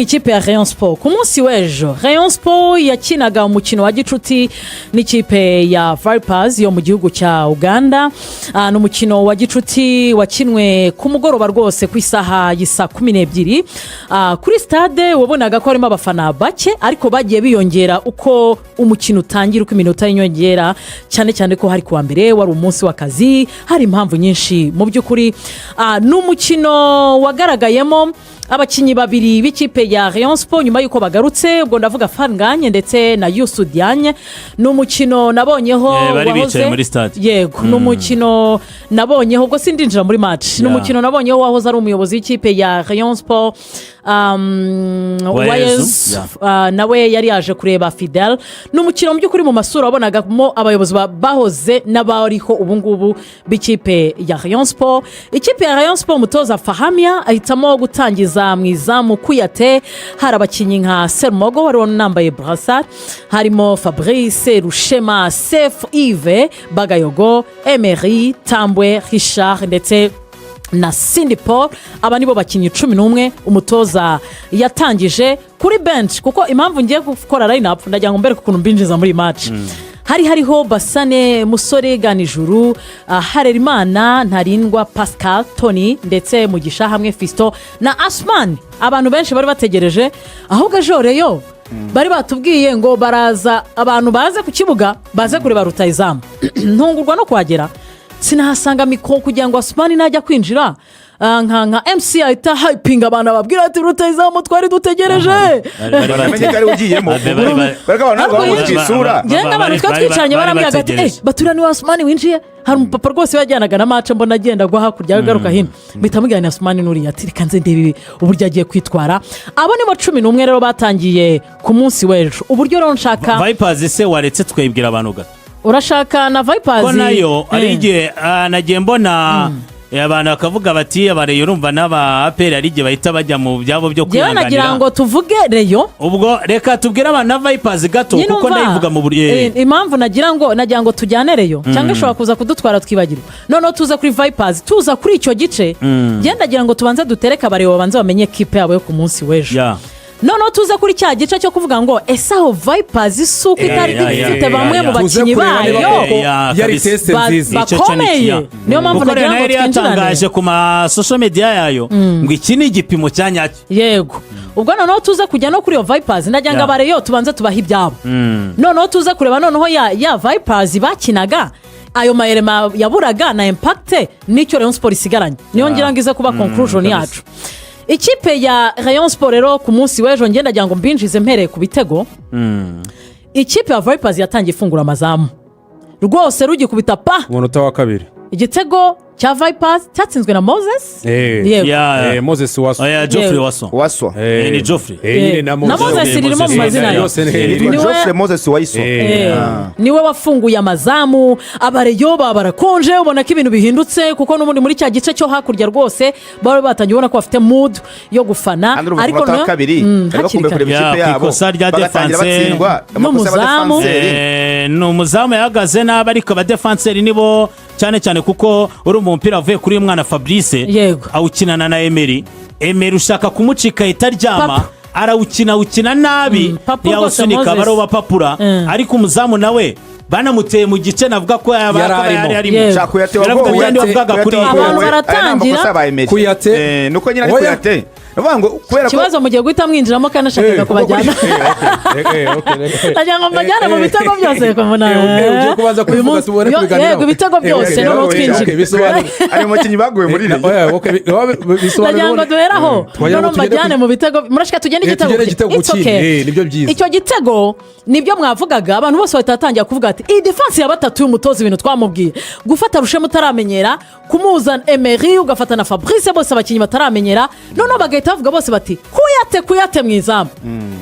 Ikipe ya Rayon Sport ku munsi w'ejo Rayon Sport yakinaga umukino wa gicuti n'ikipe ya Vipers yo mu gihugu cya Uganda. N'umukino wa gicuti wakinwe ku mugoroba rwose ku isaha y'isa 12 kuri stade. Wabonaga ko harimo abafana bake ariko bagiye biyongera uko umukino utangira, uko iminota y'inyongera, cyane cyane ko hari kuwa mbere wari umunsi w'akazi, hari impamvu nyinshi mu by'ukuri. N'umukino wagaragayemo abakinyi babiri b'ikipe ya Rayon Sport nyuma yuko bagarutse, ubwo ndavuga Fanganye ndetse na Yusudianye. N'umukino nabonyeho bari bicaye muri stade. Yego, n'umukino nabonyeho ubwo sindinjira muri match. N'umukino nabonyeho wahoze ari umuyobozi w'ikipe ya Rayon Sport nawe yari yaje kureba Fidel. N'umukino mu by'ukuri mu masura wabonagamo abayobozi bahoze n'abariho ubu ngubu b'ikipe ya Rayon Sport. Ikipe ya Rayon Sport mutoza Fahamia ahitamo gutangiza mu izamu Kuyate. Hari abakinyi nka Sermogo wari wanambaye brassard, harimo Fabrice Rushema, Sef Yves Bagayogo, Emery Tambwe, Richard ndetse na Cindy Paul. Aba nibo bakinyi 11 umutoza yatangije kuri bench, kuko impamvu ngiye gukora line up ndagira ngo mbere kukuntu mbinjiza muri match. Hariho Basane Musore Ganijuru, Harerimana Ntarindwa Pascal Tony ndetse Mugisha hamwe Fisto na Assouman. Abantu benshi bari bategereje, ahubwo Joreyo bari batubwiye ngo baraza abantu baze ku kibuga baze kureba rutayizamu. Ntungurwa no kuhagera sinahasanga mikoro kugira ngo Assouman najya kwinjira nka MC ahita hyping abantu babwira ati rutayizamu twari dutegereje. Baramenye kari ugiyemo baragabana n'abisura genda abantu twatwicanye barambye agati batura ni Assouman winjiye. Hari umupapa rwose yajyanaga na match mbona agenda gwa hakurya agaruka hino bitamugirana Assouman nuri ati reka nze ndebe uburyo agiye kwitwara. Abo ni bo 11 rero batangiye ku munsi w'ejo. Uburyo rero nshaka Vipers se waretse twebwira abantu gato urashaka na Vipers ko nayo ari igihe nagiye mbona abantu bakavuga bati abareyo urumva n'aba APR ari igihe bahita bajya mu byabo byo kwihanganira. Nagira ngo tuvuge reyo, ubwo reka tubwire abantu na Vipers gato kuko ndayivuga mu buryo impamvu nagira ngo tujyane reyo cyangwa ishobora kuza kudutwara twibagirwa. None tuza kuri Vipers, tuza kuri icyo gice ndagira ngo tubanze dutereka abareyo babanze bamenye kipe yabo yo ku munsi w'ejo. Noneho tuza kuri cya gice cyo kuvuga ngo esaho Vipers isuku itari ifite bamwe mu bakinyi bayo yari teste nziza bakomeye. Niyo mpamvu nagira ngo twinjirane ku ma social media yayo ngo iki ni igipimo cya nyacyo. Yego, ubwo noneho tuza kujya no kuri yo Vipers ndagira ngo abareyo tubanze tubaha ibyabo. Noneho tuza kureba noneho ya Vipers bakinaga ayo mayerema yaburaga na impact n'icyo Rayon Sport isigaranye. Niyo ngira ngo ize kuba conclusion yacu. Ikipe ya Rayon Sport rero ku munsi w'ejo ndagira ngo mbinjize mpereye ku bitego. Ikipe ya Vipers yatangiye ifungura amazamu rwose rugikubita pa umunota wa kabiri. Igitego cya Vipers cyatsinzwe na Moses. Moses Waso. Geoffrey Waso. Ni Geoffrey. Na Moses irimo mu mazina yose. Geoffrey Moses Waso. Niwe wafunguye amazamu. Abareyo barakonje ubona ko ibintu bihindutse kuko n'ubundi muri cya gice cyo hakurya rwose bari batangiye ubona ko bafite mood yo gufana. Ariko no kabiri bakumbe kureba ikipe yabo. Ikosa rya defense n'umuzamu yahagaze nabi ariko aba defenseur nibo cyane cyane kuko uri umupira avuye kuri uyu mwana Fabrice awukinana na Emery ushaka kumucika itaryama arawukina nabi yawusunika baro bapapura ariko umuzamu nawe banamuteye mu gice navuga ko yari arimo abantu baratangira Kuyate nuko nyina Kuyate ikibazo mugiye guhita mwinjiramo kandi ashakaga kubajyana ngo mbajyane mu bitego byose ugiye kubanza kubivuga tubone kubiganiraho ibitego byose noneho twinjira ari umukinnyi baguye muri iri ndagira ngo duheraho noneho mbajyane mu bitego murashaka tugende igitego nibyo byiza. Icyo gitego nibyo mwavugaga abantu bose batatangira kuvuga ati iyi defense ya batatu y'umutoza ibintu twamubwiye gufata Rushema utaramenyera kumuzana Emery ugafata na Fabrice bose abakinyi bataramenyera noneho bagahita bavuga bose bati Kuyate mu izamu.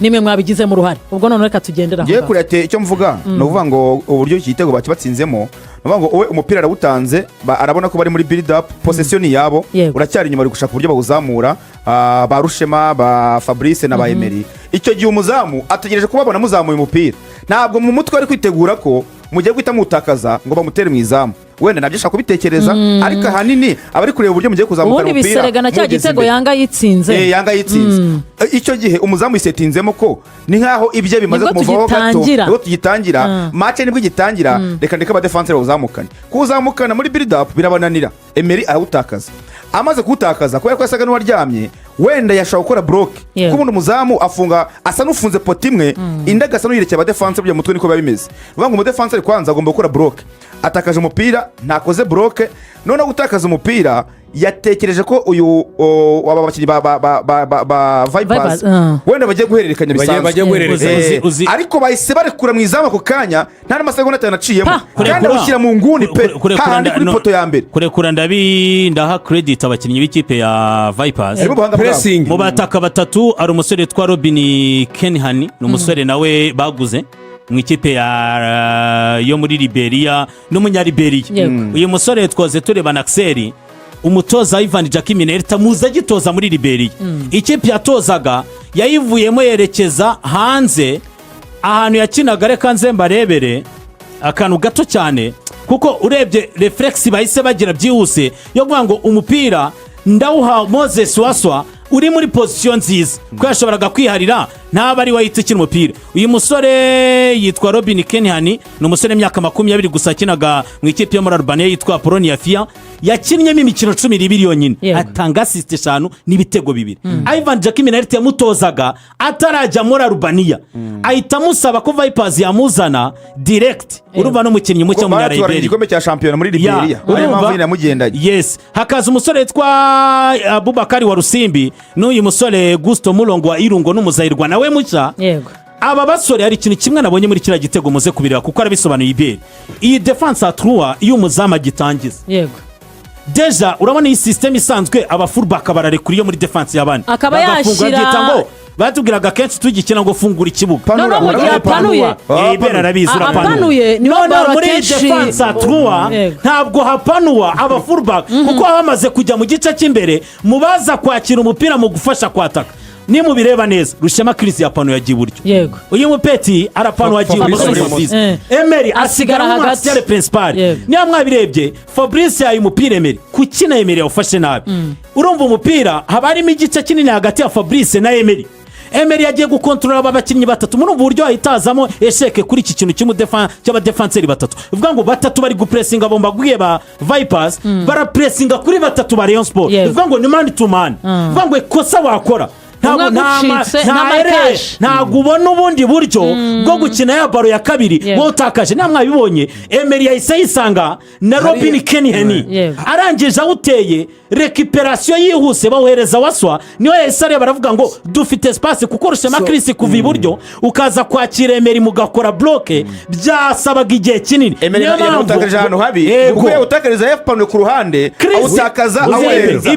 Nimwe mwabigize mu ruhare. Ubwo none reka tugendera aho. Ngiye Kuyate icyo mvuga no kuvuga ngo uburyo iki gitego batsinzemo no ngo umupira arawutanze arabona ko bari muri build up possession yabo uracyari inyuma ari gushaka uburyo bawuzamura ba Rushema ba Fabrice na ba Emery. Icyo gihe umuzamu ategereje kubabona muzamuye umupira ntabwo mu mutwe ari kwitegura ko mugiye guhita mutakaza ngo bamutere mu izamu wenda nabyo ashaka kubitekereza ariko ahanini abari kureba uburyo mugiye kuzamukana umupira ubundi biseregana cya gitego Yanga yitsinze icyo gihe umuzamu yisetinzemo ko ni nkaho ibye bimaze kumuvaho gato nibwo tugitangira match nibwo igitangira reka ndeka abadefanseri bawuzamukane kuzamukana muri build up birabananira Emery arawutakaza amaze kuwutakaza kubera ko yasaga n'uwaryamye wenda yashaka gukora block kuko ubundi umuzamu afunga asa n'ufunze poti imwe indi agasa n'uyirekeye abadefanseri byo mutwe niko biba bimeze uvuga ngo umudefanseri kwanza agomba gukora block atakaje umupira ntakoze block none gutakaza umupira yatekereje ko uyu waba bakinnyi ba Vipers wenda bagiye guhererekanya bisanzwe ariko bahise barekura mu izamu ako kanya nta n'amasegonda atanu aciyemo kandi awushyira mu nguni pe hahandi kuri poto ya mbere kurekura ndaha credit abakinnyi b'ikipe ya Vipers mu bataka batatu ari umusore witwa Robin Kenhani ni umusore nawe baguze mu ikipe yo muri Liberia n'umunyariberiya uyu musore twoze tureba Naxeri umutoza Ivan Jackie Minerta muza agitoza muri Liberia ikipe yatozaga yayivuyemo yerekeza hanze ahantu yakinaga reka nze mbarebere akantu gato cyane kuko urebye reflex bahise bagira byihuse yo kuvuga ngo umupira ndawuha Moses Waswa uri muri position nziza ko yashoboraga kwiharira ntaba ari wahita ukina umupira uyu musore yitwa Robin Kenhani ni umusore w'imyaka 20 gusa akinaga mu ikipe yo muri Albania yitwa Polonia Fia yakinnyemo imikino 12 yonyine atanga assist 5 n'ibitego 2 Ivan Jackie Minerta yamutozaga atarajya muri Albania ahita musaba ko Vipers yamuzana direct urumva no mukinnyi mucyo muri Liberia igikombe cya champion muri Liberia ari mpamvu yamugendanye yes hakaza umusore yitwa Abubakari wa Rusimbi n'uyu musore Gusto Mulongo wa Irungo n'umuzayirwa nawe mucya aba basore hari ikintu kimwe nabonye muri kira gitego muze kubireba kuko arabisobanuye ibere iyi defense à 3 iyo umuzama gitangiza deja urabona iyi system isanzwe aba fullback bararekuriye muri defense y'abandi akaba yashira batubwiraga kenshi tugikina ngo fungura ikibuga no mu gihe apanuye ibera arabizi urapanuye none muri defense à 3 ntabwo hapanuwa aba fullback kuko bamaze kujya mu gice cy'imbere mubaza kwakira umupira mu gufasha kwataka ni mubireba neza Rushema Chris yapanu yagiye buryo uyu mupeti arapanu yagiye buryo Emery asigara hagati ya principal niyo mwabirebye Fabrice yayi umupira Emery kukina Emery yawufashe nabi urumva umupira habarimo igice kinini hagati ya Fabrice na Emery yagiye gukontrola abakinnyi batatu muri ubu buryo ahitazamo esheke kuri iki kintu cy'abadefanseri batatu uvuga ngo batatu bari gupressinga bomba guye ba Vipers barapressinga kuri batatu ba Rayon Sport uvuga ngo ni man to man uvuga ngo ikosa wakora ntabwo ubona ubundi buryo bwo gukina ya baro ya kabiri wotakaje mwabibonye Emery yahise yisanga na Robin Kenhani arangije awuteye recuperation yihuse bawuhereza Waswa niwe yahise areba baravuga ngo dufite espace kuko Rushema Chris kuva iburyo ukaza kwakira Emery mugakora bloke byasabaga igihe kinini Emery yamutakaje ahantu habi kuko yawutakariza FPN ku ruhande awutakaza awereza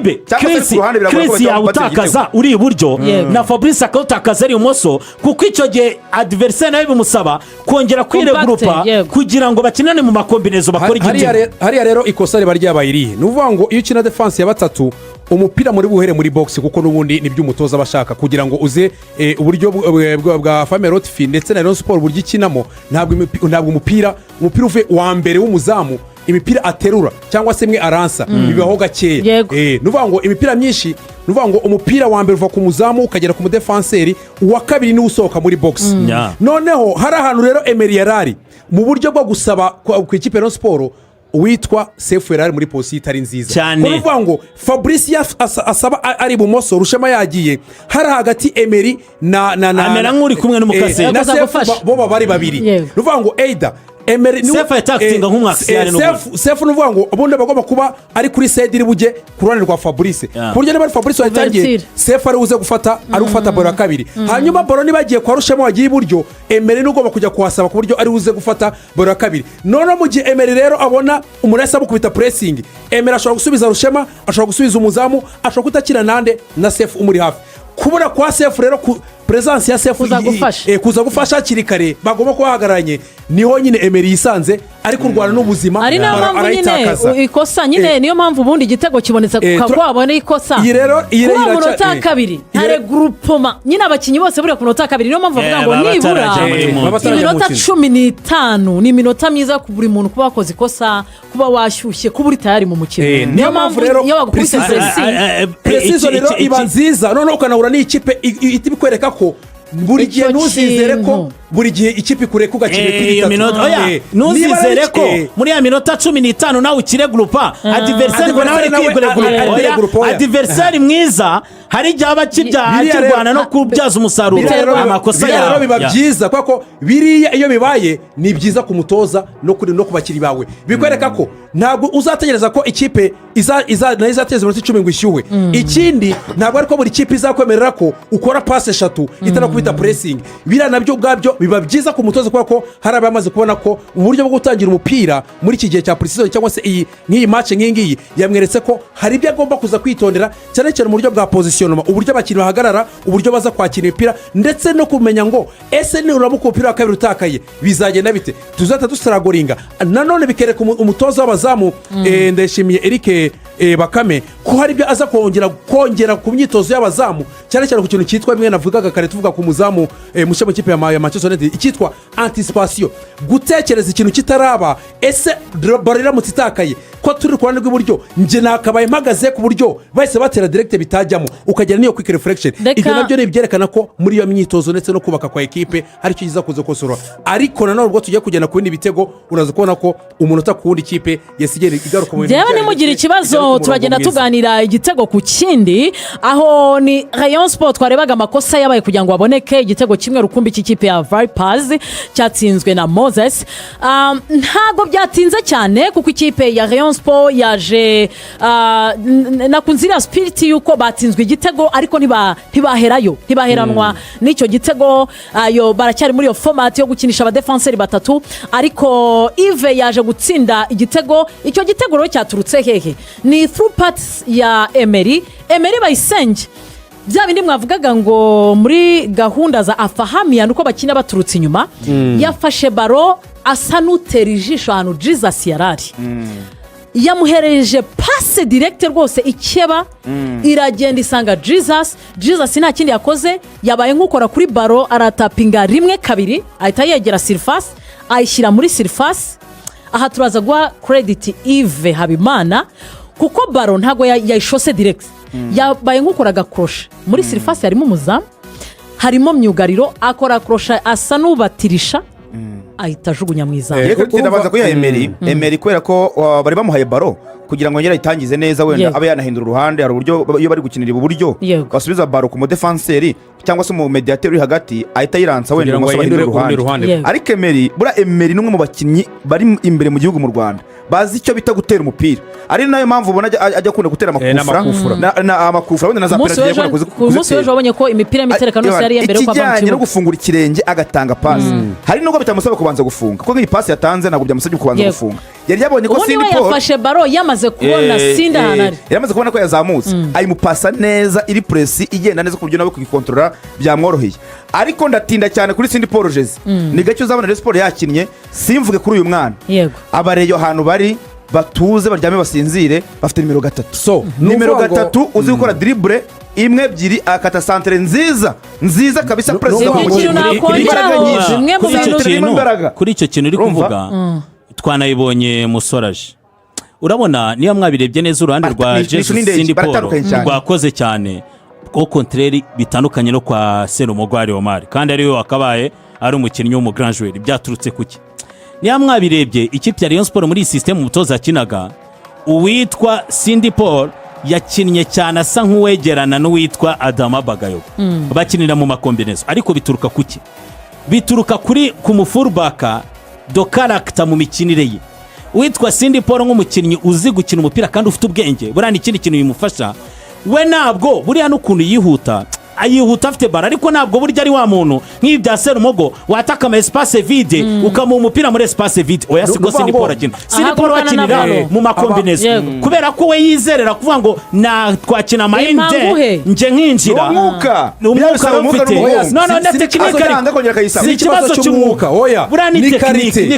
Chris yawutakaza uri iburyo na Fabrice akawutakaza ari ibumoso kuko icyo gihe adversaire nawe bimusaba kongera kwiregrupa kugira ngo bakinane mu makombinezo bakora igitego hariya rero ikosa riba ryabayiriye nuvuga ngo iyo ukina defense ya batatu umupira muri buhere muri box kuko nubundi nibyo umutoza bashaka kugira ngo uze uburyo bwa Famerot Fi ndetse na Rayon Sport buryo ikinamo ntabwo umupira uve wa mbere w'umuzamu imipira aterura cyangwa se mwe aransa bibaho gakeya nuvuga ngo imipira myinshi nuvuga ngo umupira wa mbere uva ku muzamu ukagera ku mudefanseri uwa kabiri ni usohoka muri box noneho hari ahantu rero Emery yarari mu buryo bwo gusaba ku ikipe ya Sport witwa Sefu Ferrari muri position itari nziza cyane kuvuga ngo Fabrice asaba ari bumoso Rushema yagiye hari hagati Emery na amera nk'uri kumwe n'umukase na Sefu bo bari babiri nuvuga ngo Eida Emery Sefu yatakitinga nk'umwakisiyare Sefu nuvuga ngo ubundi bagomba kuba ari kuri side iri buje ku ruhande rwa Fabrice kurya niba Fabrice watangiye Sefu ari uze gufata ari ufata baro ya kabiri hanyuma baro nibagiye kwa Rushema wagiye iburyo Emery nugomba kujya kuhasaba ku buryo ari uze gufata baro ya kabiri none mu gihe Emery rero abona umurasa bukubita pressing Emery ashobora gusubiza Rushema ashobora gusubiza umuzamu ashobora kutakira nande na Sefu umuri hafi kubura kwa Sefu rero presence ya Sefu kuza gufasha kirikare bagomba kubahagaranye niho nyine Emery yisanze ari kurwana n'ubuzima ari nayo mpamvu nyine ikosa nyine niyo mpamvu ubundi igitego kibonetse kuko wabona ikosa kuba mu minota ya kabiri ntare gurupoma nyine abakinnyi bose buriya ku minota ya kabiri niyo mpamvu bavuga ngo nibura iminota 15 ni iminota myiza ku buri muntu kuba wakoze ikosa kuba washyushye kuba uri tayari mu mukino niyo mpamvu rero iyo bagukubise precision rero iba nziza noneho ukanahura n'ikipe ihita ibikwereka ko buri gihe ntuzizere ko buri gihe ikipe kureka ugakina kuri itatu ntuzizere ko muri ya minota 15 nawe ukire gurupa adiversari ngo nawe ari kwigure gurupa adiversari mwiza hari igihe aba akirwana no kubyaza umusaruro amakosa yawe biba byiza kuko biriya iyo bibaye ni byiza ku mutoza no ku bakiri bawe bikwereka ko ntabwo uzategereza ko ikipe izateza iminota 10 ngo ishyuhe ikindi ntabwo ariko buri kipe izakwemerera ko ukora pase 3 itanakubita pressing biriya nabyo ubwabyo biba byiza ku mutoza kuko hari abamaze kubona ko uburyo bwo gutangira umupira muri iki gihe cya precision cyangwa se nk'iyi match nk'ingiyi yamweretse ko hari ibyo agomba kuza kwitondera cyane cyane mu buryo bwa positionnement uburyo abakinnyi bahagarara uburyo baza kwakira imipira ndetse no kumenya ngo ese ni uramuka umupira wa kabiri utakaye bizagenda bite tuzata dusaragoringa nanone bikereka umutoza w'abazamu ndashimiye Eric Bakame ko hari ibyo aza kongera ku myitozo y'abazamu cyane cyane ku kintu cyitwa bimwe navugaga kare tuvuga ku muzamu mushya mu kipe ya Manchester United icyitwa anticipation gutekereza ikintu kitaraba ese barira mutitakaye ko turi ku ruhande rw'iburyo nje nakabaye mpagaze ku buryo bahise batera direct bitajyamo ukagera niyo quick reflection ibyo nabyo ni byerekana ko muri iyo myitozo ndetse no kubaka kwa equipe hari cyo kiza kuza kosora ariko nanone ubwo tugiye kujyana ku bindi bitego uraza kubona ko umunota ku wundi kipe yasigera igaruka mu byaba nimugira ikibazo turagenda tuganira igitego ku kindi aho ni Rayon Sport twarebaga amakosa yabaye kugira ngo aboneke igitego kimwe rukumbi cy'ikipe ya Vipers cyatsinzwe na Moses ntago byatinze cyane kuko ikipe ya Rayon Sport yaje nakunzira spirit yuko batsinzwe igitego ariko ntibaheranwa n'icyo gitego ayo baracyari muri yo format yo gukinisha abadefenseri batatu ariko Yves yaje gutsinda igitego icyo gitego rero cyaturutse hehe ni through pass ya Emery bayisenge bya bindi mwavugaga ngo muri gahunda za afahamiya nuko bakina baturutse inyuma yafashe baro asa n'utera ijisho ahantu Jesus yarari yamuhereje passe direct rwose ikeba iragenda isanga Jesus nta kindi yakoze yabaye nk'ukora kuri baro aratapinga rimwe kabiri ahita yegera surface ayishyira muri surface aha turaza guha credit Yves Habimana kuko baro ntago yayishose direct yabaye nk'ukora gakroshe muri surface harimo umuzamu harimo myugariro akora kroshe asa n'ubatirisha ahita ajugunya mu izamu yego ndabanza ko ya Emery kubera ko bari bamuhaye baro kugira ngo ngera itangize neza wenda abe yanahindura uruhande hari uburyo iyo bari gukinira uburyo basubiza baro ku defenseur cyangwa se mu mediateur uri hagati ahita yiransa wenda ngo bahindure uruhande ariko Emery n'umwe mu bakinnyi bari imbere mu gihugu mu Rwanda bazi icyo bita gutera umupira ari nayo mpamvu ubona ajya kunda gutera amakufura wenda na za penalty yakunda kuzitera umunsi w'ejo wabonye ko imipira y'imiterekano yose yari imbere kwa bantu ikijyanye no gufungura ikirenge agatanga pass hari nubwo bitamusaba kubanza gufunga kuko nk'iyi pass yatanze ntabwo byamusabye kubanza gufunga yari yabonye ko Cindy Paul yafashe baro yamaze kubona Cindy hanari yamaze kubona ko yazamutse ayimupasa neza iri press igenda neza ku buryo nawe kugikontorora byamworoheye ariko ndatinda cyane kuri Cindy Paul Jezi ni gacyo uzabona Rayon Sport yakinnye simvuge kuri uyu mwana abareyo ahantu bari batuze baryame basinzire bafite nimero 3 so nimero 3 uzi gukora dribble imwe ebyiri akata santere nziza kabisa president kuri icyo kintu uri kuvuga twanayibonye musoraje urabona niyo mwabirebye neza uruhande rwa Cindy Paul rwakoze cyane ko contraire bitandukanye no kwa Serumugwari Omar kandi ari we wakabaye ari umukinnyi wo mu Grand Joueur byaturutse kuki niyo mwabirebye ikipe ya Rayon Sport muri system umutoza akinaga uwitwa Cindy Paul yakinnye cyane asa nk'uwegerana n'uwitwa Adama Bagayo bakinira mu makombinezo ariko bituruka kuki bituruka kuri ku mufurubaka do character mu mikinire ye uwitwa Cindy Paul nk'umukinnyi uzi gukina umupira kandi ufite ubwenge burana ikindi kintu bimufasha we nabwo buriya n'ukuntu yihuta yihuta afite bara ariko ntabwo burya ari wa muntu nk'ibi bya Serumogo wataka ama espace vide ukamuha umupira muri espace vide oya sigo sinipora kino sinipora wakinira mu makombinezo kubera ko we yizerera kuvuga ngo na twakina mayinde nje nkinjira umwuka ufite no tekinike si ikibazo cy'umwuka oya ni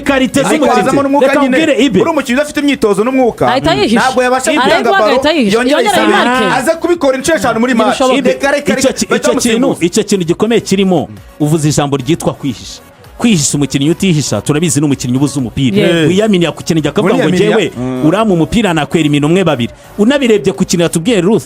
karite z'umukinnyi reka mbwire ibe uri umukinnyi udafite imyitozo n'umwuka ntabwo yabasha gutanga baro yongera aza kubikora inshuro eshanu muri match icyo kintu gikomeye kirimo uvuze ijambo ryitwa kwihisha umukinnyi utihisha turabizi n'umukinnyi ubuze umupira wiyaminiye ku kintu akavuga ngo ngewe uramu umupira nakwera imino umwe babiri unabirebye ku kintu yatubwiye Ruth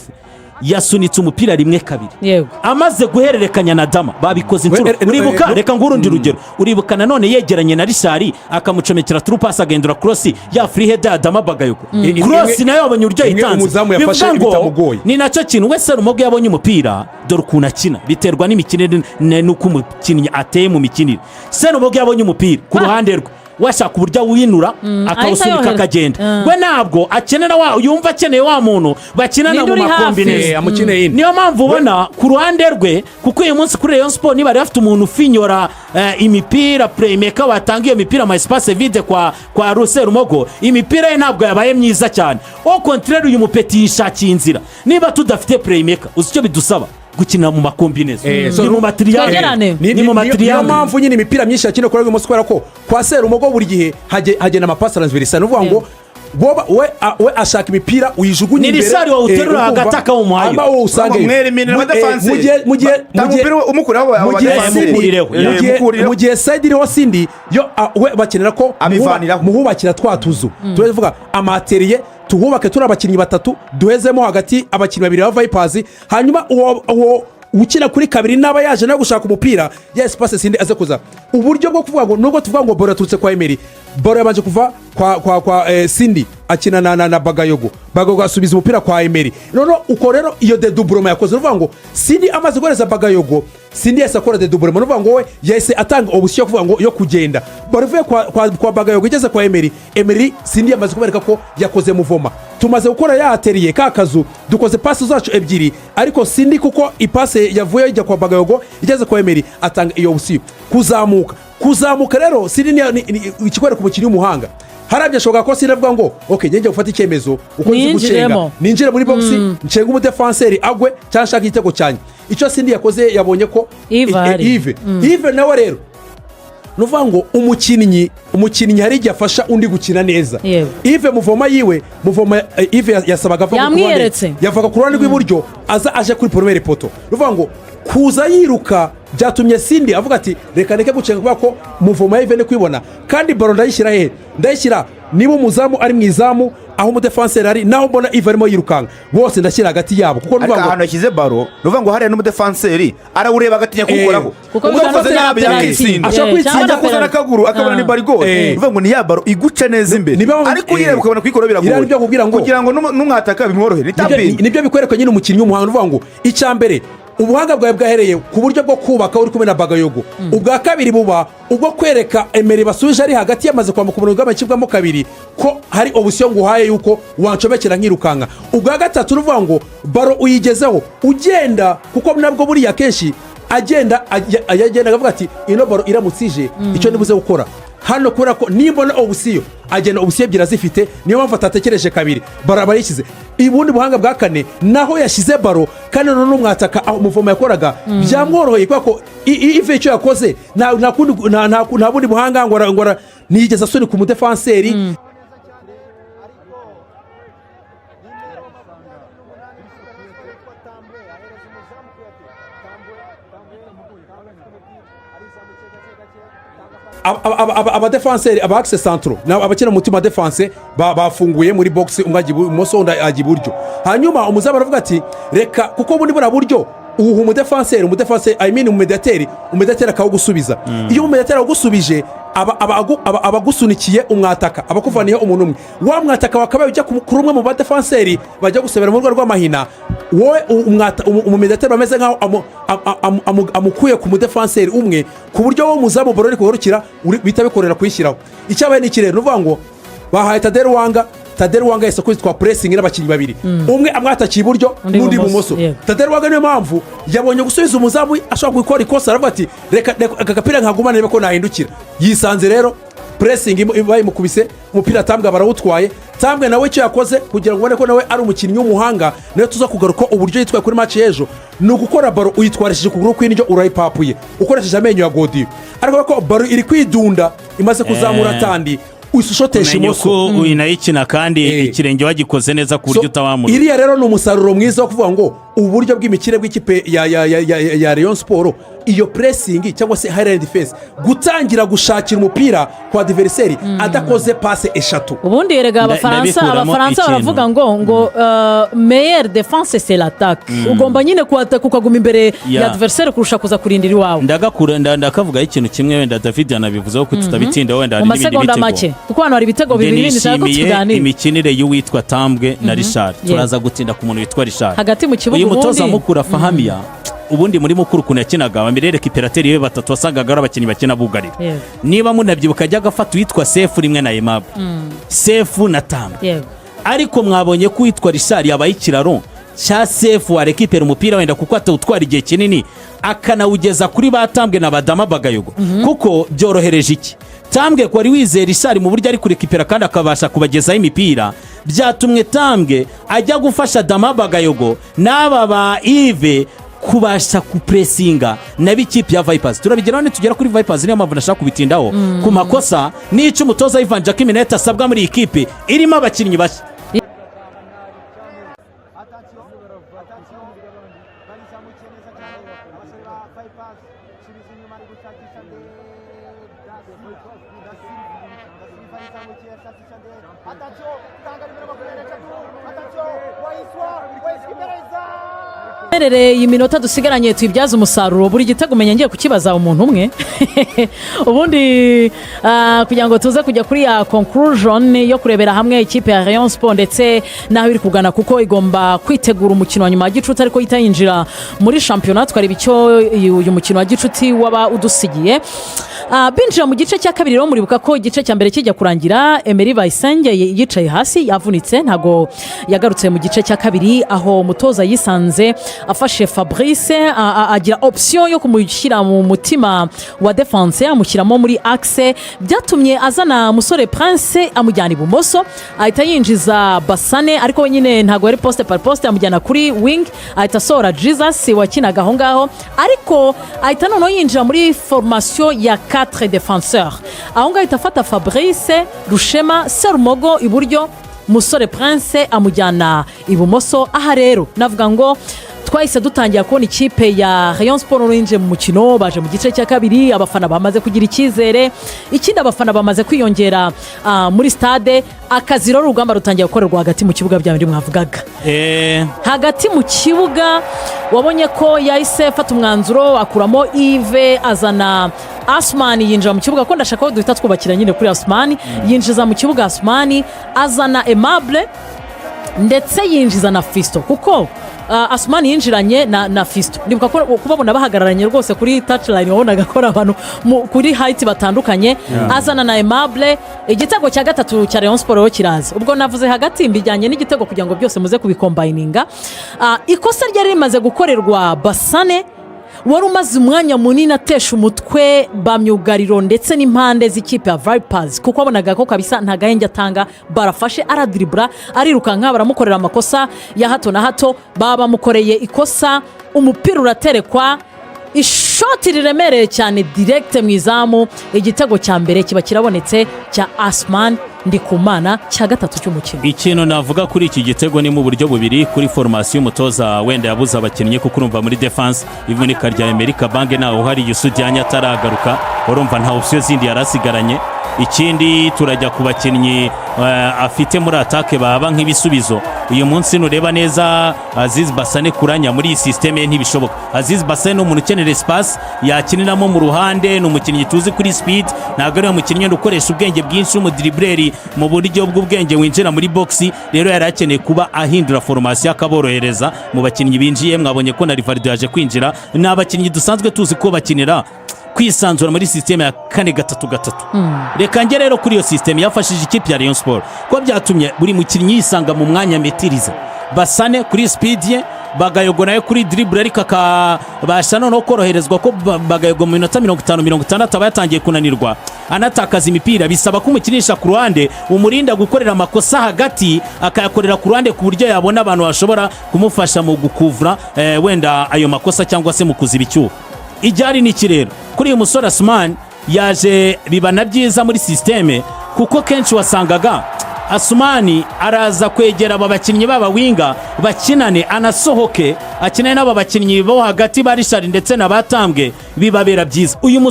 yasunitse umupira rimwe kabiri amaze guhererekanya na Dama babikoze inshuro uribuka reka ngurundi rugero uribuka nanone yegeranye na Rishari akamucomekera turu pass agendura cross ya free header ya Dama Bagayoko cross nayo abonye uryo yitanze bivuga ngo ni nacyo kintu wese Serumogo yabonye umupira dore ukuntu akina biterwa n'imikinire n'uko umukinnyi ateye mu mikinire Serumogo yabonye umupira ku ruhande rwe washaka uburyo winura akawusunika akagenda we ntabwo akenera yumva akeneye wa muntu bakinana mu makombinezo niyo mpamvu ubona ku ruhande rwe kuko uyu munsi kuri Rayon Sport niba bafite umuntu ufinyora imipira playmaker watanga iyo mipira ama espace vide kwa Serumogo imipira ye ntabwo yabaye myiza cyane au contraire uyu mupeti yishakiye inzira niba tudafite playmaker uzi icyo bidusaba gukina mu makombinezo ni mu materiyale niyo mpamvu nyine imipira myinshi yakina kuri uyu munsi kubera ko kwa Serumogo buri gihe hagenda amapasi transversal uvuga ngo we ashaka imipira uyijugunye imbere ni Risari wawuterura hagati akawumuhayo amba wo usange mu gihe side iriho Sindi yo we bakenera ko muhubakira twatuzu turavuga amateriye tuhubake turi abakinnyi batatu duhezemo hagati abakinnyi babiri ba Vipers hanyuma uwo ukina kuri kabiri naba yaje no gushaka umupira ya espace Sindi aze kuza uburyo bwo kuvuga ngo nubwo tuvuga ngo bora turutse kwa Emery bora yabanje kuva kwa Sindi akina na Bagayogo asubiza umupira kwa Emery none uko rero iyo de doublement yakoze uvuga ngo Sindi amaze guhereza Bagayogo Sindi yasa akora de doublement uvuga ngo we yese atanga option kuvuga ngo yo kugenda baravuye kwa Bagayogo igeze kwa Emery Sindi yamaze kubereka ko yakoze muvoma tumaze gukora ya atelier kakazu dukoze pass zacu ebyiri ariko Sindi kuko ipase yavuye ijya kwa Bagayogo igeze kwa Emery atanga iyo option kuzamuka rero Sindi ikikwereka umukinnyi w'umuhanga harabye shoga ko Sindi avuga ngo okay ngiye gufata icyemezo uko nzi gushenga ninjire muri box nshenga umudefenseur agwe cyangwa shaka igitego cyane icyo Sindi yakoze yabonye ko Yves nawe rero nuvuga ngo umukinnyi hari igihe afasha undi gukina neza Yves muvoma Yves yasabaga yavaga ku ruhande rw'iburyo aje kuri premier poto nuvuga ngo kuza yiruka byatumye Sindi avuga ati reka gucenga kubera ko muvoma Yves ne kwibona kandi baro ndayishyira niba umuzamu ari mu izamu aho umudefenseur ari naho mbona Yves arimo yirukanga bose ndashyira hagati yabo kuko nuvuga ngo ahantu yashyize baro nuvuga ngo hariya n'umudefenseur arawureba agatinya kukoraho kuko ukoze nabi yakitsinda ashaka kuzana akaguru akabona ni barigo nuvuga ngo ni ya baro iguca neza imbere ariko uyireba ukabona kwikora biragoye kugira ngo n'umwataka bimworohere nibyo bikwereka nyine umukinnyi w'umuhanga nuvuga ngo icyambere ubuhanga bwawe bwahereye ku buryo bwo kubaka uri kumwe na Bagayogo ubwa kabiri buba ubwo kwereka Emery basubije ari hagati yamaze kwambuka umurongo w'amakibwamo kabiri ko hari option nguhaye yuko wancomekera nkirukanka ubwa gatatu uruvuga ngo baro uyigezeho ugenda kuko nabwo buriya kenshi agenda akavuga ati ino baro iramutsije icyo nibuze gukora hano kubera ko nimbona option agenda option ebyiri zifite niyo mpamvu atatekereje kabiri baro abayishyize ibundi buhanga bwa kane naho yashyize baro kandi none umwataka aho umuvoma yakoraga byamworoheye kubera ko Yves icyo yakoze nta bundi buhanga ngo niyigeze asunika umudefenseri abadefenseri aba axe central abakina mutima defense bafunguye muri box umwe ajya ibumoso undi ajya iburyo hanyuma umuzamu aravuga ati reka kuko bundi bura buryo uhu umudefenseri I mean umediateri akawugusubiza iyo umediateri awugusubije abagusunikiye umwataka abakuvaniye umuntu umwe wa mwataka wakabaye ujya kuri umwe mu badefenseri bajya gusebera mu rwego rw'amahina wowe umumediateri bameze nkaho amukuye ku mudefenseri umwe ku buryo wo muzamu boro ari kugarukira bita bikorera kuyishyiraho icyabaye ni ikirere nuvuga ngo bahaye Taderi Wanga Taderi Wanga yahise kwitwa pressing n'abakinnyi babiri umwe amwatakiye iburyo n'undi ibumoso. Taderi Wanga niyo mpamvu yabonye gusubiza umuzamu ashobora gukora ikosa aravuga ati reka aka gapira nkagumane niba ko nahindukira yisanze rero pressing bayimukubise umupira Tambwe barawutwaye. Tambwe nawe icyo yakoze kugira ngo ubone ko nawe ari umukinnyi w'umuhanga niyo tuza kugaruka uburyo yitwaye kuri match y'ejo ni ugukora baro uyitwarishije ukuguru kw'indyo urayipapuye ukoresheje amenyo ya godiyo ariko ko baro iri kwidunda imaze kuzamura tandi ushotesha imoso uyinayikina kandi ikirenge wagikoze neza ku buryo utawamura. Iriya rero ni umusaruro mwiza wo kuvuga ngo uburyo bw'imikire bw'ikipe ya Rayon Sport iyo pressing cyangwa se high defense gutangira gushakira umupira kwa adversaire adakoze passe eshatu. Ubundi erega abafaransa baravuga ngo meilleure défense c'est l'attaque. Ugomba nyine kwataka ukaguma imbere ya adversaire kurusha kuza kurindira iwawe. Ndakavuga ikintu kimwe wenda David yanabivuzeho ko tutabitinda wenda hari n'ibindi bitego kuko hano hari ibitego bibiri nishaka ko tuganira. Imikinire y'uwitwa Tambwe na Richard turaza gutinda ku muntu witwa Richard hagati mu kibuga. Uyu mutoza mukuru Fahamia ubundi muri mukuru kuna yakinaga bamirere kiperateri yewe batatu wasangaga ari abakinnyi bakina bugarira. Niba munabyibuka ajyaga afata witwa Sefu rimwe na Emab Sefu na Tambwe ariko mwabonye ko witwa Richard yabaye ikiraro cya Sefu warekipera umupira wenda kuko atawutwara igihe kinini akanawugeza kuri batambwe na badama bagayogo kuko byorohereje iki Tambwe ko ari wizera Richard mu buryo ari kurekipera kandi akabasha kubagezaho imipira byatumwe Tambwe ajya gufasha dama bagayogo n'aba ba Yves kubasha kupressinga nabikipe ya Vipers. Turabigeraho ni tugera kuri Vipers niyo mpamvu nashaka kubitindaho ku makosa n'icyo umutoza Ivan Jacques Mineta asabwa muri ikipe irimo abakinnyi bashya. Iyi minota dusigaranye tuyibyaza umusaruro buri gitego umenya ngiye kukibaza umuntu umwe ubundi kugira ngo tuze kujya kuri ya conclusion yo kurebera hamwe ikipe ya Rayon Sport ndetse naho iri kugana kuko igomba kwitegura umukino wa nyuma wa gicuti ariko itayinjira muri championnat twari bicyo uyu mukino wa gicuti waba udusigiye. Binjira mu gice cya kabiri rero muribuka ko igice cya mbere kijya kurangira Emery Bayisenge yicaye hasi yavunitse ntago yagarutse mu gice cya kabiri aho umutoza yisanze afashe Fabrice agira option yo kumushyira mu mutima wa defense amushyiramo muri axe byatumye azana musore Prince amujyana ibumoso ahita yinjiza Basane ariko wenyine ntago yari poste par poste amujyana kuri wing ahita sora Jesus wakinaga aho ngaho ariko ahita noneho yinjira muri formation ya 4 défenseurs aho ngaho ahita afata Fabrice Rushema Serumogo iburyo musore Prince amujyana ibumoso. Aha rero navuga ngo twahise dutangira kubona ikipe ya Rayon Sport urinje mu mukino baje mu gice cya kabiri abafana bamaze kugira icyizere ikindi abafana bamaze kwiyongera muri stade akaziro rugamba rutangiye gukorerwa hagati mu kibuga bya bindi mwavugaga hagati mu kibuga wabonye ko yahise afata umwanzuro akuramo Yves azana Assouman yinjira mu kibuga ko ndashaka ko duhita twubakira nyine kuri Assouman yinjiza mu kibuga Assouman azana Aimable ndetse yinjiza na Fisto kuko Assouman yinjiranye na Fisto ndibuka ko kubabona bahagararanye rwose kuri touchline wabonaga ko abantu kuri height batandukanye azana na Aimable igitego cya gatatu cya Rayon Sport kiraza ubwo navuze hagati mbijyanye n'igitego kugira ngo byose muze kubikombininga. Ikosa ryari rimaze gukorerwa Basane wari umaze umwanya munini atesha umutwe bamyugariro ndetse n'impande z'ikipe ya Vipers kuko wabonaga ko kabisa nta gahenge atanga barafashe aradribura arirukanka baramukorera amakosa ya hato na hato bamukoreye ikosa umupira uraterekwa ishoti riremereye cyane direct mu izamu igitego cya mbere kiba kirabonetse cya Assouman Ndikumana cya gatatu cy'umukino. Ikintu navuga kuri iki gitego ni mu buryo bubiri kuri formation umutoza wenda yabuza abakinnyi kuko urumva muri defense ivunika rya Amerika Bange naho hari Yusudiyanya ataragaruka urumva nta option zindi yarasigaranye. Ikindi turajya ku bakinnyi afite muri atake baba nk'ibisubizo uyu munsi nureba neza Aziz Basane kuranya muri systeme ntibishoboka. Aziz Basane umuntu ukenera espace yakiniramo mu ruhande n'umukinnyi tuzi kuri speed ntabwo ari umukinnyi ukoresha ubwenge bwinshi umudribleri mu buryo bw'ubwenge winjira muri box rero yarakeneye kuba ahindura formation akaborohereza mu bakinnyi binjiye mwabonye ko na Rivaldo yaje kwinjira n'abakinnyi dusanzwe tuzi ko bakinira kwisanzura muri sisiteme ya 4-3-3. Reka njye rero kuri iyo sisiteme yafashije ikipe ya Rayon Sport ko byatumye buri mukinnyi yisanga mu mwanya metiriza. Basane kuri speed ye, Bagayogo nayo kuri dribble ariko akabasha no koroherezwa ko Bagayogo mu minota 55-60 aba yatangiye kunanirwa anatakaza imipira, bisaba kumukinisha ku ruhande umurinda gukorera amakosa hagati akayakorera ku ruhande ku buryo yabona abantu bashobora kumufasha mu gukuvura wenda ayo makosa cyangwa se mu kuziba icyuho. Ijyari ni kirero kuri uyu musore Assouman yaje bibana byiza muri systeme kuko kenshi wasangaga Assouman araza kwegera aba bakinnyi baba winga bakinane anasohoke akinane n'aba bakinnyi bo hagati ba Richard ndetse n'abatambwe bibabera byiza. Uyu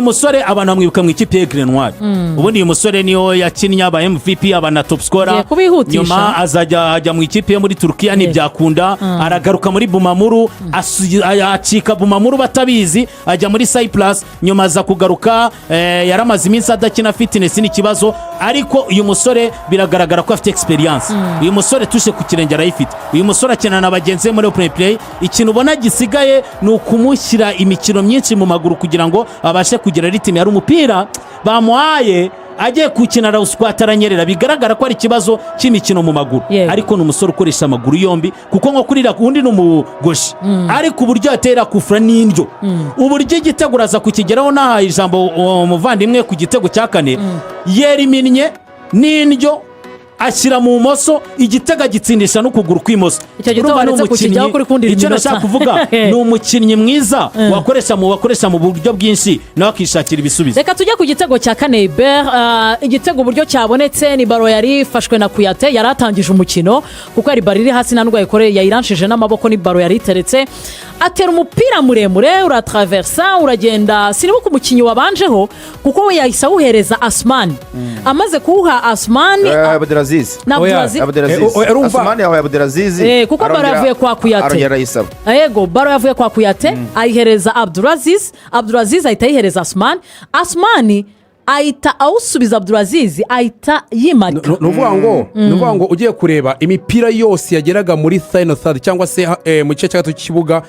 musore abantu bamwibuka mu ikipe ya Green Noir. Ubundi uyu musore niyo yakinnye aba MVP aba na top scorer. Nyuma azajya mu ikipe yo muri Turkiya ntibyakunda, aragaruka muri Bumamuru, acika Bumamuru batabizi, ajya muri Cyprus, nyuma aza kugaruka yaramaze iminsi adakina fitness n'ikibazo, ariko uyu musore biragaragara ko afite experience. Uyu musore tushe ku kirenge arayifite. Uyu musore akina na bagenzi muri open play, ikintu ubona gisigaye ni ukumushyira imikino myinshi mu maguru kugira ngo abashe kugira ritime. Yari umupira bamuhaye agiye gukina rawuskwata aranyerera, bigaragara ko ari ikibazo cy'imikino mu maguru, ariko ni umusore ukoresha amaguru yombi kuko nko kurira undi ni umugoshi, ariko uburyo atera kufura n'indyo, uburyo igitego uraza kukigeraho nahaye ijambo umuvandimwe ku gitego cya 4 yeriminye n'indyo ashyira mu moso igitega gitsindisha n'ukuguru kw'imoso. Icyo nashaka kuvuga ni umukinnyi mwiza wakoresha mu buryo bwinshi nawe akishakira ibisubizo. Reka tujye ku gitego cya 4 igitego uburyo cyabonetse ni baro yari ifashwe na Kuyate, yari atangije umukino kuko yari baro iri hasi nta ndwaye ikoreye, yayiranshije n'amaboko, ni baro yari iteretse, atera umupira muremure uratraversa uragenda, sinibuka umukinnyi wabanjeho kuko we yahise awuhereza Assouman. Amaze kuwuha Assouman Assouman yahaye Abdelaziz kuko baro yavuye kwa Kuyate. Yego, baro yavuye kwa Kuyate ayihereza Abdelaziz ahita ayihereza Assouman ahita awusubiza Abdelaziz ahita yimarika. Nuvuga ngo ugiye kureba imipira yose yageraga muri final third cyangwa se mu gice cya gatatu cy'ikibuga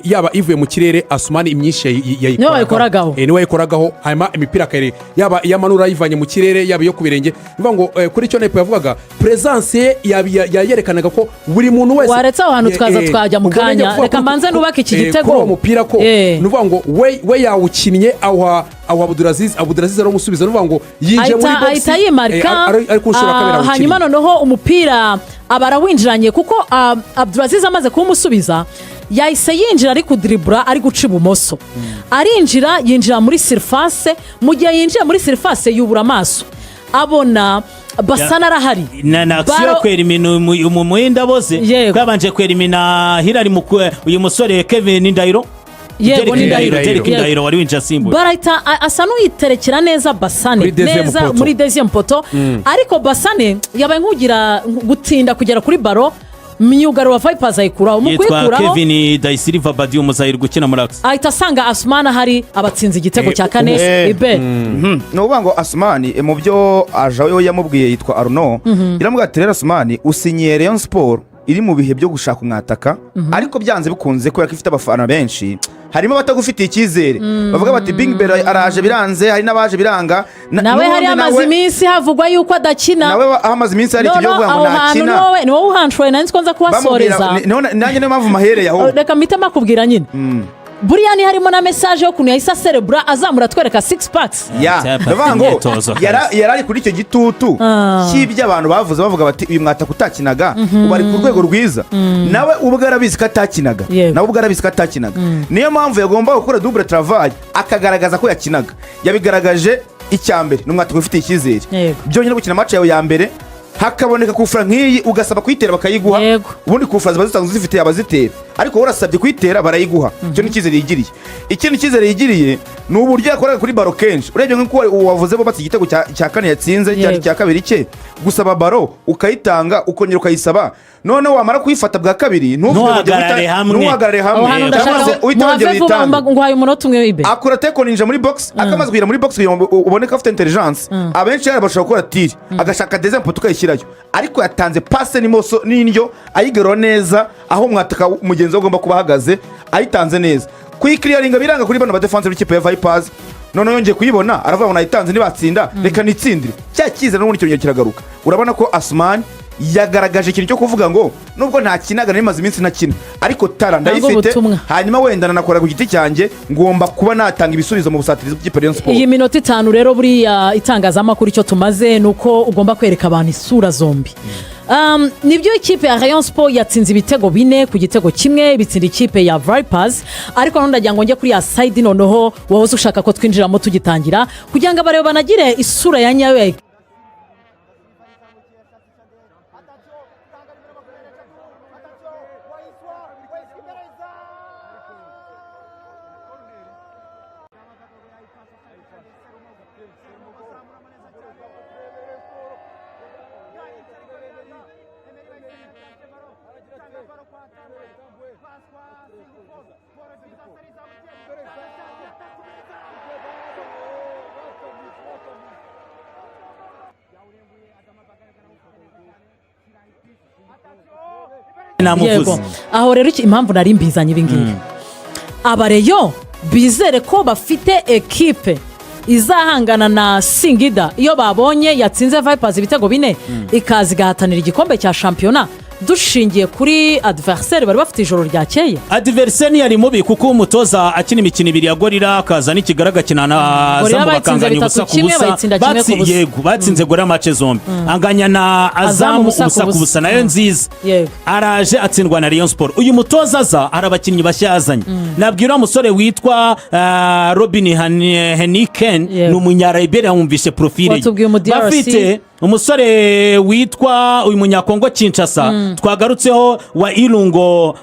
yaba ivuye mu kirere Assouman imyinshi yayikoragaho niwe yayikoragaho, hanyuma imipira kare yaba yamanura yivanye mu kirere yaba yo kubirenge. Nuvuga ngo kuri cyo nepo yavugaga presence yayerekanaga ko buri muntu wese waretse aho hantu twaza twajya mu kanya. Reka mbanze nubaka iki gitego kuri umupira ko nuvuga ngo we yawukinnye aho Abdelaziz aramusubiza, nuvuga ngo yinje muri box ahita yimarika, hanyuma noneho umupira abarawinjiranye kuko Abdelaziz amaze kumusubiza yahise yinjira ari kudribura ari guca ibumoso, yinjira muri surface. Mu gihe yinjiye muri surface yubura amaso abona Basana arahari na action kwerimina mu muhinda bose kwabanje kwerimina Hilary uyu musore Kevin Ndahiro. Yego ni Ndahiro wari winjira simbuye, barahita asa n'uyiterekera neza Basane neza muri deuxième poto, ariko Basane yabaye nk'ugira gutinda kugera kuri baro, myugaro wa Vipers ayikuraho, mu kuyikuraho yitwa Kevin Daisiriva Badi umuzahiri gukina muri Axe, ahita asanga Assouman ahari abatsinze igitego cya 4 ibe. No uvuga ngo Assouman mu byo ajawe yamubwiye yitwa Arno, iramubwira ati rero Assouman usinyiye Rayon Sport iri mu bihe byo gushaka umwataka, ariko byanze bikunze ko yakifite abafana benshi, harimo batagufitiye icyizere bavuga bati Bera araje biranze, hari n'abaje biranga nawe hari amaze iminsi havugwa yuko adakina, nawe amaze iminsi hari ibyo bavuga ngo ntakina, ni wowe uhanshwe nanjye konza kubasoreza nanjye niyo mpamvu mahereye aho. Reka mpite makubwira nyine buriya ni harimo na message yo kuntu yahise aserebura azamura twereka 6 packs. Ndavuga ngo yarari kuri icyo gitutu cy'ibyo abantu bavuga bati uyu mwata kutakinaga ubari ku rwego rwiza, nawe ubwo arabizi ko atakinaga, niyo mpamvu yagomba gukora double travail akagaragaza ko yakinaga. Yabigaragaje icyambere n'umwata ufite icyizere, byonyine gukina match yawe ya mbere hakaboneka kufura nk'iyi ugasaba kuyitera bakayiguha, ubundi kufura ziba zisanzwe zifite abazitera, ariko urasabye kuyitera barayiguha. Icyo ni icyizere yigiriye. Ikindi cyizere yigiriye ni uburyo yakoraga kuri baro kenshi, urebye nk'uko wavuze bo batse igitego cya 4 yatsinze cyari cya 2 cye, gusaba baro ukayitanga ukongera ukayisaba, none wamara kuyifata bwa kabiri ntuhagarare hamwe uitongera itanga ngo haye umunota umwe ibe akora teko ninja muri box, akamaze kugira muri box uboneka afite intelligence. Abenshi bashobora gukora tiri agashaka deuxième poto ukayishyirayo, ariko yatanze passe n'imoso n'indyo ayigarura neza aho mwataka mugenzi agomba kuba ahagaze, ayitanze neza. kuyikiriyaringa biranga kuri bano badefanse b'ikipe ya Vipers. Noneho yongeye kuyibona aravuga ngo nayitanze ntibatsinda reka nitsindire cya cyiza n'ubundi cyongeye kiragaruka. Urabona ko Assouman yagaragaje ikintu cyo kuvuga ngo nubwo nta kinaga n'imaze iminsi nakina ariko tara ndayifite, hanyuma wenda nanakora ku giti cyanjye ngomba kuba natanga ibisubizo mu busatirizi bw'ikipe ya Rayon Sport. Iyi minota 5 rero buriya itangazamakuru icyo tumaze nuko ugomba kwereka abantu isura zombi. Nibyo ikipe ya Rayon Sport yatsinze ibitego 4 ku gitego kimwe bitsinda ikipe ya Vipers, ariko none ndagira ngo njye kuri ya side noneho wahoze ushaka ko twinjiramo tugitangira kugira ngo abareba banagire isura ya nyayo. Yego, aho rero impamvu nari mbizanye ibingibi abareyo bizere ko bafite ekipe izahangana na Singida iyo babonye yatsinze Vipers ibitego 4 ikazi gahatanira igikombe cya shampiyona. Dushingiye kuri adversaire bari bafite ijoro ryakeye. Adversaire yari mubi kuko umutoza akina imikino 2 ya Gorira akaza n'ikigaraga kinana Azamu bakanganya ubusa ku busa. Yego batsinze Gorira match zombi. Anganya na Azamu ubusa ku busa nayo nziza. Araje atsindwa na Rayon Sport. Uyu mutoza aza arabakinnyi bashyazanye. Nabwira umusore witwa Robin Heniken n'umunyarayibera wumvishe profile. Bafite umusore witwa uyu munyakongo Kinshasa twagarutseho wa Irungo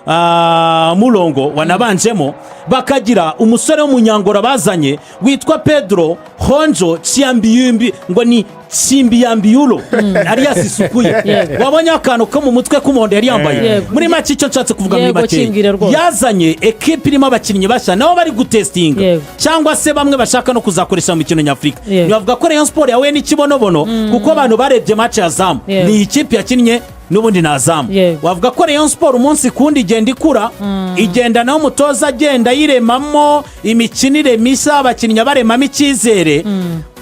Mulongo wanabanjemo, bakagira umusore w'umunyangora bazanye witwa Pedro Honjo Chiambiyumbi ngo ni Chimbiyambiyulo Arias isukuye. Wabonye akantu ko mu mutwe k'umuhondo yari yambaye muri make icyo nshatse kuvuga muri make yazanye ekipe irimo abakinnyi bashya nabo bari gutestinga cyangwa se bamwe bashaka no kuzakoresha mu mikino nyafurika. Bavuga ko Rayon Sport yawe n'ikibonobono kuko abantu barebye match ya Azamu ni ikipe yakinnye n'ubundi na Azamu. Wavuga ko Rayon Sport umunsi kundi igenda ikura igenda naho umutoza agenda yiremamo imikinire mishya abakinnyi baremamo icyizere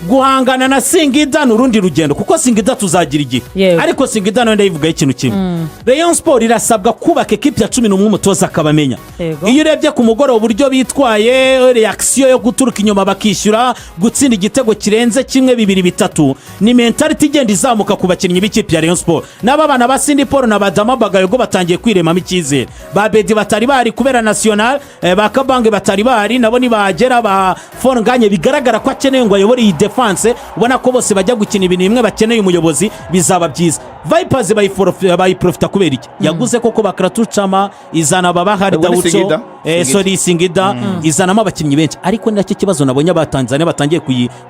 guhangana na Singida n'urundi rugendo kuko Singida tuzagira igihe ariko Singida nayo ndayivuga ikintu kimwe. Rayon Sport irasabwa kubaka ekipe ya 11 umutoza akabamenya. Iyo urebye ku mugoroba uburyo bitwaye reaction yo guturuka inyuma bakishyura gutsinda igitego kirenze 1 2 3 ni mentality igenda izamuka ku bakinnyi b'ikipe ya Rayon Sport. N'aba bana ba Sindi Paul na Badama Bagayogo batangiye kwiremamo icyizere. Ba Bedi batari bari kubera national bakabange batari bari nabo ni bagera ba Fornganye bigaragara ko akeneye ngo ayobore iyi defense. Ubona ko bose bajya gukina ibintu bimwe bakeneye umuyobozi bizaba byiza. Vipers bayiprofita kubera iki yaguze koko bakaratucama izana babahari Dawucho Singida izanamo abakinnyi benshi, ariko ni nacyo kibazo nabonye abatanzania batangiye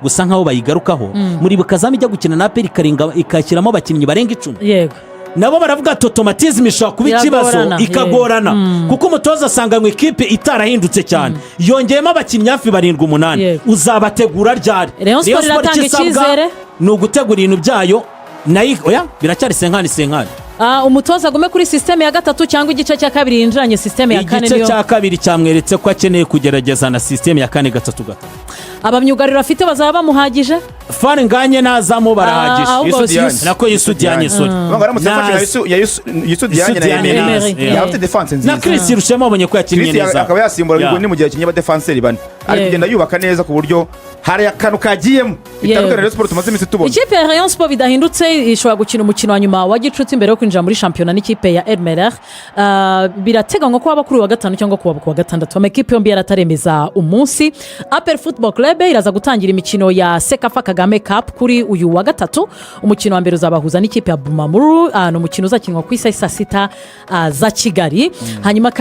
gusa nkaho bayigarukaho muri bukazama ijya gukina na Aperi ikashyiramo abakinnyi barenga 10. Nabo baravuga automatisme ishobora kuba ikibazo ikagorana kuko umutoza asanga mu ekipe itarahindutse cyane yongeyemo abakinnyi hafi 7-8 uzabategura ryari. Rayon Sport iratanga icyizere ni ugutegura ibintu byayo nayo biracyari senkani. Umutoza agume kuri systeme ya 3 cyangwa igice cya 2 yinjiranye systeme ya 4 igice cya 2 cyamweretse ko akeneye kugerageza na systeme ya 4-3. Abamyugariro afite bazaba bamuhagije Nganye na Azamu barahagije nako Yisudiyanye sori Yisudiyanye na Emery yafite defense nziza na Chris Rushema abonye ko yakinnye neza akaba yasimbura bigundi mu gihe kinye ba defenseur bane ari kugenda yubaka neza ku buryo hari akantu kagiyemo itandukanye Rayon Sport tumaze iminsi tubona. Ikipe ya Rayon Sport bidahindutse ishobora gukina umukino wa nyuma wa gicuti mbere yo kwinjira muri shampiyona n'ikipe ya Murera. Birateganywa ko abakuru wa 5 cyangwa kuwa 6 amakipe yombi yarataremeza umunsi. Upper Football Club iraza gutangira imikino ya Sekafa Kagame Cup kuri uyu wa 3. Umukino wa mbere uzabahuza n'ikipe ya Abanyamakuru, no mukino uzakinwa ku isa 6 za Kigali. Hanyuma